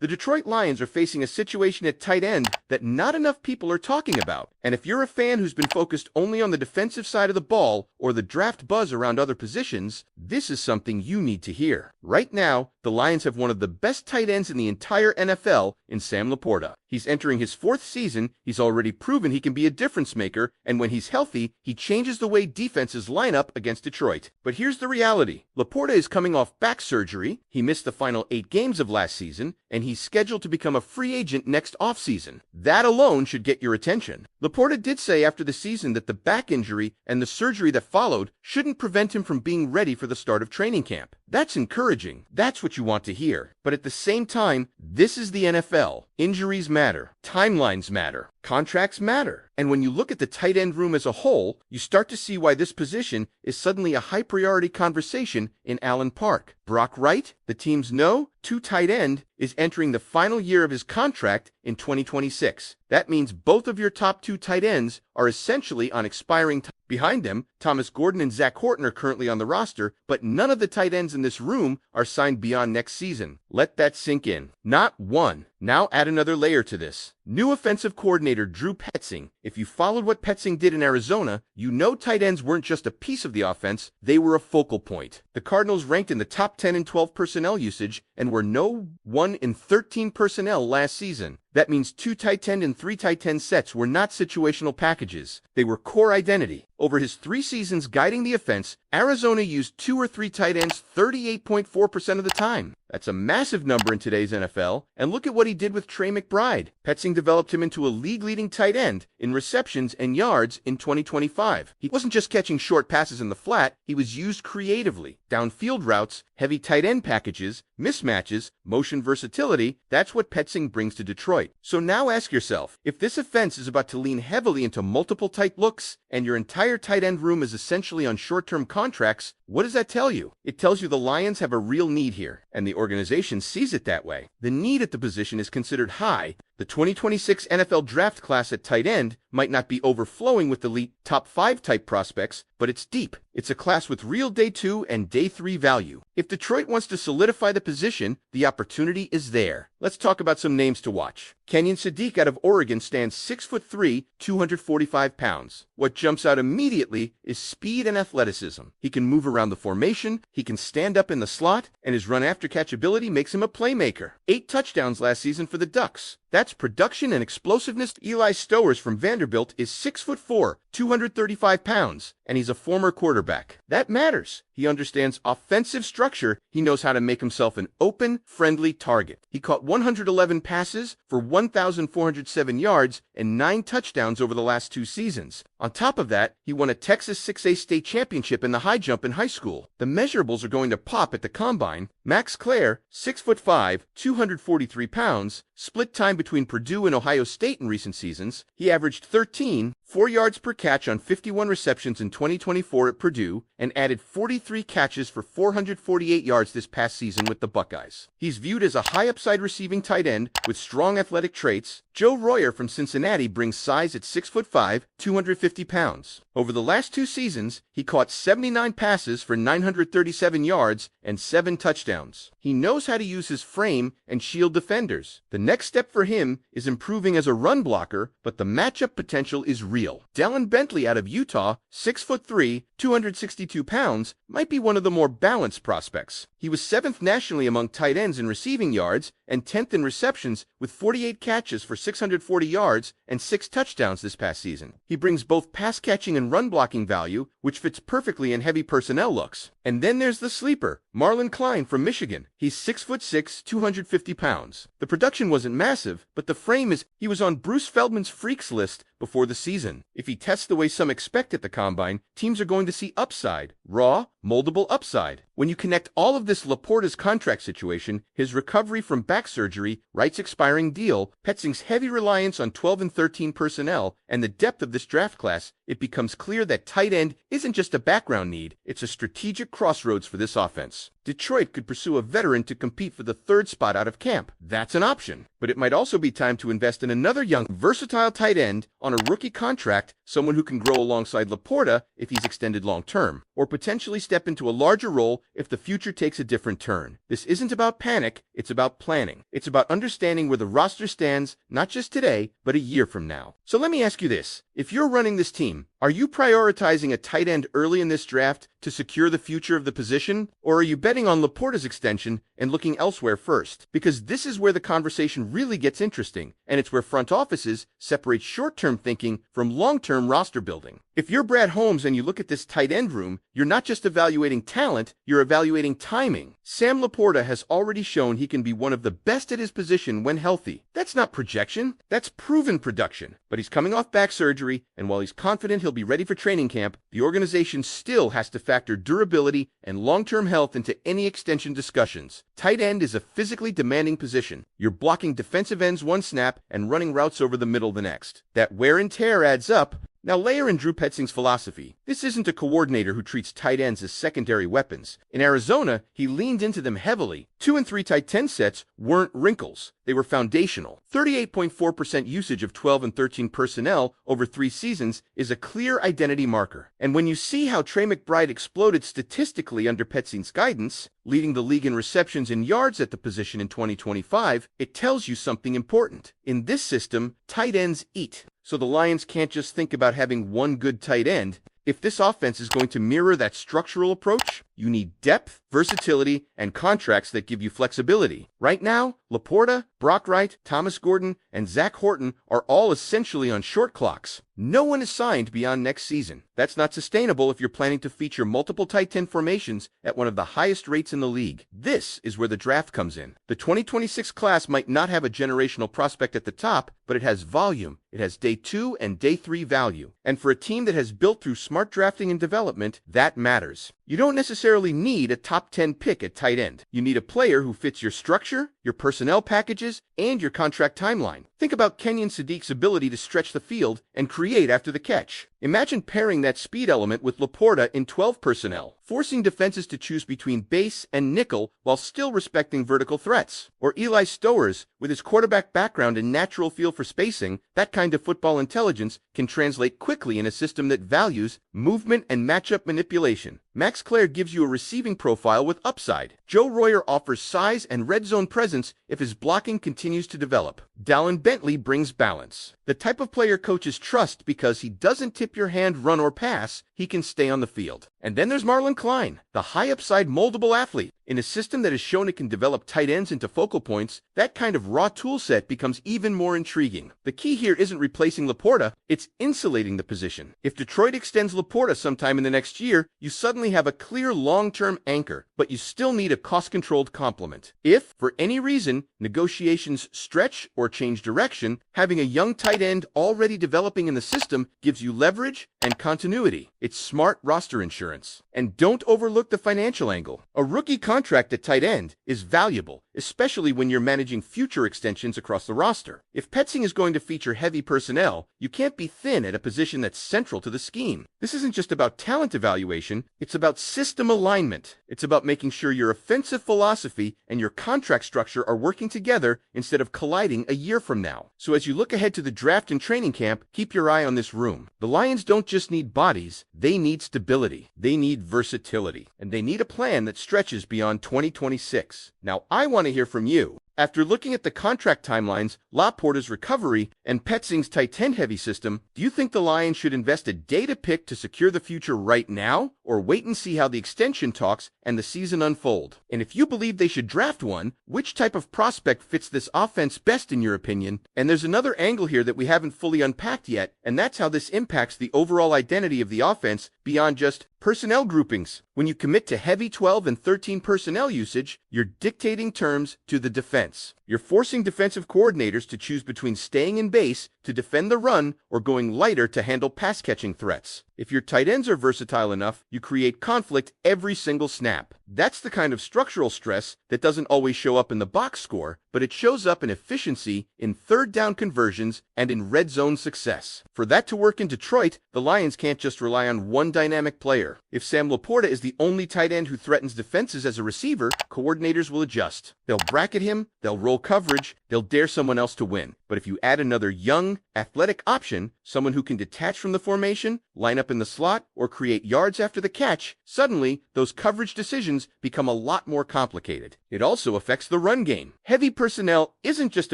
The Detroit Lions are facing a situation at tight end that not enough people are talking about. And if you're a fan who's been focused only on the defensive side of the ball or the draft buzz around other positions, this is something you need to hear. Right now, the Lions have one of the best tight ends in the entire NFL in Sam Laporta. He's entering his 4th season, he's already proven he can be a difference maker, and when he's healthy, he changes the way defenses line up against Detroit. But here's the reality. Laporta is coming off back surgery, he missed the final 8 games of last season, and he's scheduled to become a free agent next offseason. That alone should get your attention. Laporta did say after the season that the back injury and the surgery that followed shouldn't prevent him from being ready for the start of training camp. That's encouraging. That's what you want to hear. But at the same time, this is the NFL. Injuries matter. Timelines matter. Contracts matter. And when you look at the tight end room as a whole, you start to see why this position is suddenly a high priority conversation in Allen Park. Brock Wright, the teams know, 2 tight end, is entering the final year of his contract in 2026. That means both of your top 2 tight ends are essentially on expiring time. Behind them, Thomas Gordon and Zach Horton are currently on the roster, but none of the tight ends in this room are signed beyond next season. Let that sink in. Not one. Now add another layer to this. New offensive coordinator Drew Petzing. If you followed what Petzing did in Arizona, you know tight ends weren't just a piece of the offense, they were a focal point. The Cardinals ranked in the top 10 in 12 personnel usage and were no 1 in 13 personnel last season. That means 2 tight end and 3 tight end sets were not situational packages. They were core identity. Over his 3 seasons guiding the offense, Arizona used 2 or 3 tight ends 38.4% of the time. That's a massive number in today's NFL, and look at what he did with Trey McBride. Petzing developed him into a league-leading tight end in receptions and yards in 2025. He wasn't just catching short passes in the flat, he was used creatively. Downfield routes, heavy tight end packages, mismatches, motion versatility, that's what Petzing brings to Detroit. So now ask yourself, if this offense is about to lean heavily into multiple tight looks, and your entire tight end room is essentially on short-term contracts, what does that tell you? It tells you the Lions have a real need here, and the organization sees it that way. The need at the position is considered high. The 2026 NFL draft class at tight end might not be overflowing with elite top 5 type prospects, but it's deep. It's a class with real day 2 and day 3 value. If Detroit wants to solidify the position, the opportunity is there. Let's talk about some names to watch. Kenyon Sadiq out of Oregon stands 6'3", 245 pounds. What jumps out immediately is speed and athleticism. He can move around the formation, he can stand up in the slot, and his run after catch ability makes him a playmaker. 8 touchdowns last season for the Ducks. That's production and explosiveness. Eli Stowers from Vanderbilt is 6'4", 235 pounds, and he's a former quarterback. That matters. He understands offensive structure. He knows how to make himself an open, friendly target. He caught 111 passes for 1,407 yards and 9 touchdowns over the last 2 seasons. On top of that, he won a Texas 6A state championship in the high jump in high school. The measurables are going to pop at the combine. Max Clare, 6'5", 243 pounds, split time between Purdue and Ohio State in recent seasons. He averaged 4 yards per catch on 51 receptions in 2024 at Purdue and added 43 catches for 448 yards this past season with the Buckeyes. He's viewed as a high-upside receiving tight end with strong athletic traits. Joe Royer from Cincinnati brings size at 6'5", 250 pounds. Over the last 2 seasons, he caught 79 passes for 937 yards and 7 touchdowns. He knows how to use his frame and shield defenders. The next step for him is improving as a run blocker, but the matchup potential is real. Dallin Bentley out of Utah, 6'3", 262 pounds, might be one of the more balanced prospects. He was 7th nationally among tight ends in receiving yards and 10th in receptions with 48 catches for 640 yards and 6 touchdowns this past season. He brings both pass catching and run blocking value, which fits perfectly in heavy personnel looks. And then there's the sleeper, Marlon Klein from Michigan. He's 6'6", 250 pounds. The production wasn't massive, but the frame is he was on Bruce Feldman's freaks list before the season. If he tests the way some expect at the combine, teams are going to see upside, raw, moldable upside. When you connect all of this Laporta's contract situation, his recovery from back surgery, Wright's expiring deal, Petzing's heavy reliance on 12 and 13 personnel, and the depth of this draft class, it becomes clear that tight end isn't just a background need, it's a strategic crossroads for this offense. Detroit could pursue a veteran to compete for the 3rd spot out of camp. That's an option. But it might also be time to invest in another young, versatile tight end on a rookie contract, someone who can grow alongside Laporta if he's extended long-term, or potentially step into a larger role if the future takes a different turn. This isn't about panic, it's about planning. It's about understanding where the roster stands, not just today, but a year from now. So let me ask you this. If you're running this team, are you prioritizing a tight end early in this draft to secure the future of the position? Or are you betting on Laporta's extension and looking elsewhere first? Because this is where the conversation really gets interesting, and it's where front offices separate short-term thinking from long-term roster building. If you're Brad Holmes and you look at this tight end room, you're not just evaluating talent, you're evaluating timing. Sam Laporta has already shown he can be one of the best at his position when healthy. That's not projection, that's proven production. But he's coming off back surgery, and while he's confident he'll be ready for training camp, the organization still has to factor durability and long-term health into any extension discussions. Tight end is a physically demanding position. You're blocking defensive ends one snap and running routes over the middle the next. That wear and tear adds up. Now layer in Drew Petzing's philosophy. This isn't a coordinator who treats tight ends as secondary weapons. In Arizona, he leaned into them heavily. 2 and 3 tight end sets weren't wrinkles. They were foundational. 38.4% usage of 12 and 13 personnel over 3 seasons is a clear identity marker. And when you see how Trey McBride exploded statistically under Petzing's guidance, leading the league in receptions and yards at the position in 2025, it tells you something important. In this system, tight ends eat. So the Lions can't just think about having one good tight end. If this offense is going to mirror that structural approach, you need depth, versatility, and contracts that give you flexibility. Right now, Laporta, Brock Wright, Thomas Gordon, and Zach Horton are all essentially on short clocks. No one is signed beyond next season. That's not sustainable if you're planning to feature multiple tight end formations at one of the highest rates in the league. This is where the draft comes in. The 2026 class might not have a generational prospect at the top, but it has volume. It has day 2 and day 3 value. And for a team that has built through smart drafting and development, that matters. You don't necessarily need a top 10 pick at tight end. You need a player who fits your structure, your personnel packages, and your contract timeline. Think about Kenyon Sadiq's ability to stretch the field and create after the catch. Imagine pairing that speed element with Laporta in 12 personnel, forcing defenses to choose between base and nickel while still respecting vertical threats. Or Eli Stowers, with his quarterback background and natural feel for spacing, that kind of football intelligence can translate quickly in a system that values movement and matchup manipulation. Max Clare gives you a receiving profile with upside. Joe Royer offers size and red zone presence if his blocking continues to develop. Dallin Bentley brings balance. The type of player coaches trust because he doesn't tip your hand, run, or pass, he can stay on the field. And then there's Marlon Klein, the high-upside moldable athlete. In a system that has shown it can develop tight ends into focal points, that kind of raw tool set becomes even more intriguing. The key here isn't replacing Laporta, it's insulating the position. If Detroit extends Laporta sometime in the next year, you suddenly have a clear long-term anchor, but you still need a cost-controlled complement. If, for any reason, negotiations stretch or change direction, having a young tight end already developing in the system gives you leverage and continuity. It's smart roster insurance. And don't overlook the financial angle. A rookie contract at tight end is valuable, especially when you're managing future extensions across the roster. If Petzing is going to feature heavy personnel, you can't be thin at a position that's central to the scheme. This isn't just about talent evaluation, it's about system alignment. It's about making sure your offensive philosophy and your contract structure are working together instead of colliding a year from now. So as you look ahead to the draft and training camp, keep your eye on this room. The Lions don't just need bodies, they need stability. They need versatility. And they need a plan that stretches beyond 2026. Now, I want to hear from you. After looking at the contract timelines, Laporta's recovery, and Petzing's tight end heavy system, do you think the Lions should invest a data pick to secure the future right now, or wait and see how the extension talks and the season unfold? And if you believe they should draft one, which type of prospect fits this offense best in your opinion? And there's another angle here that we haven't fully unpacked yet, and that's how this impacts the overall identity of the offense beyond just personnel groupings. When you commit to heavy 12 and 13 personnel usage, you're dictating terms to the defense. You're forcing defensive coordinators to choose between staying in base to defend the run or going lighter to handle pass-catching threats. If your tight ends are versatile enough, you create conflict every single snap. That's the kind of structural stress that doesn't always show up in the box score, but it shows up in efficiency, in third down conversions, and in red zone success. For that to work in Detroit, the Lions can't just rely on one dynamic player. If Sam Laporta is the only tight end who threatens defenses as a receiver, coordinators will adjust. They'll bracket him, they'll roll coverage, they'll dare someone else to win. But if you add another young, athletic option, someone who can detach from the formation, line up in the slot, or create yards after the catch, suddenly those coverage decisions become a lot more complicated. It also affects the run game. Heavy personnel isn't just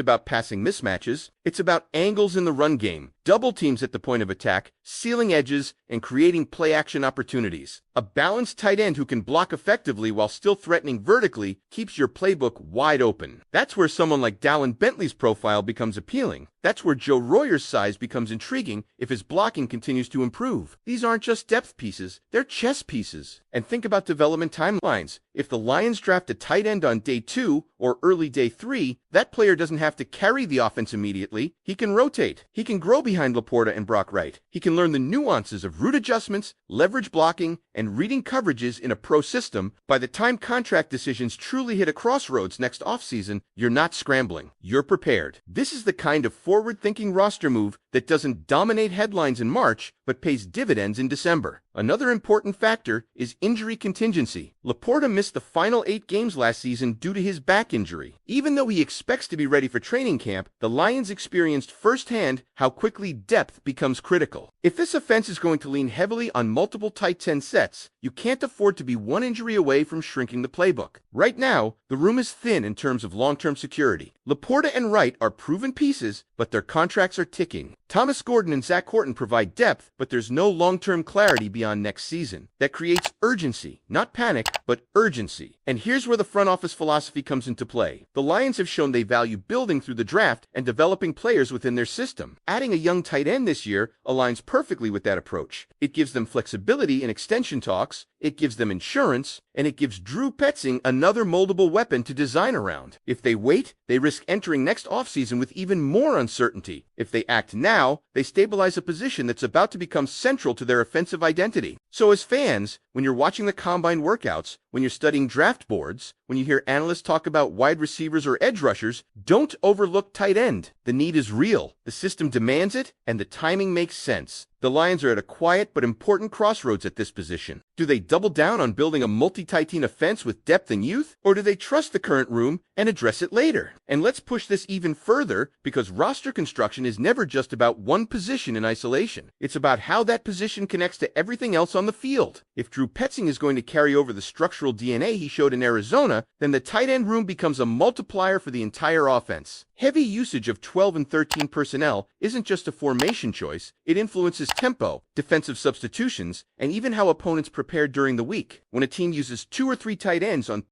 about passing mismatches, it's about angles in the run game, double teams at the point of attack, sealing edges, and creating play-action opportunities. A balanced tight end who can block effectively while still threatening vertically keeps your playbook wide open. That's where someone like Dallin Bentley's profile becomes appealing. That's where Joe Royer's size becomes intriguing if his blocking continues to improve. These aren't just depth pieces, they're chess pieces. And think about development timelines. If the Lions draft a tight end on day 2 or early day 3, that player doesn't have to carry the offense immediately. He can rotate. He can grow behind Laporta and Brock Wright. He can learn the nuances of route adjustments, leverage blocking, and reading coverages in a pro system. By the time contract decisions truly hit a crossroads next offseason, you're not scrambling. You're prepared. This is the kind of forward-thinking roster move that doesn't dominate headlines in March, but pays dividends in December. Another important factor is injury contingency. Laporta missed the final 8 games last season due to his back injury. Even though he expects to be ready for training camp, the Lions experienced firsthand how quickly depth becomes critical. If this offense is going to lean heavily on multiple tight end sets, you can't afford to be one injury away from shrinking the playbook. Right now, the room is thin in terms of long-term security. Laporta and Wright are proven pieces, but their contracts are ticking. Thomas Gordon and Zach Horton provide depth, but there's no long-term clarity beyond next season. That creates urgency, not panic, but urgency. And here's where the front office philosophy comes into play. The Lions have shown they value building through the draft and developing players within their system. Adding a young tight end this year aligns perfectly with that approach. It gives them flexibility in extension talks, it gives them insurance, and it gives Drew Petzing another moldable weapon to design around. If they wait, they risk entering next offseason with even more uncertainty. If they act now, they stabilize a position that's about to become central to their offensive identity. So as fans, when you're watching the combine workouts, when you're studying draft boards, when you hear analysts talk about wide receivers or edge rushers, don't overlook tight end. The need is real, the system demands it, and the timing makes sense. The Lions are at a quiet but important crossroads at this position. Do they double down on building a multi-tight end offense with depth and youth, or do they trust the current room and address it later? And let's push this even further, because roster construction is never just about one position in isolation. It's about how that position connects to everything else on the field. If Drew Petzing is going to carry over the structural DNA he showed in Arizona, then the tight end room becomes a multiplier for the entire offense. Heavy usage of 12 and 13 personnel isn't just a formation choice, it influences tempo, defensive substitutions, and even how opponents prepare during the week. When a team uses 2 or 3 tight ends on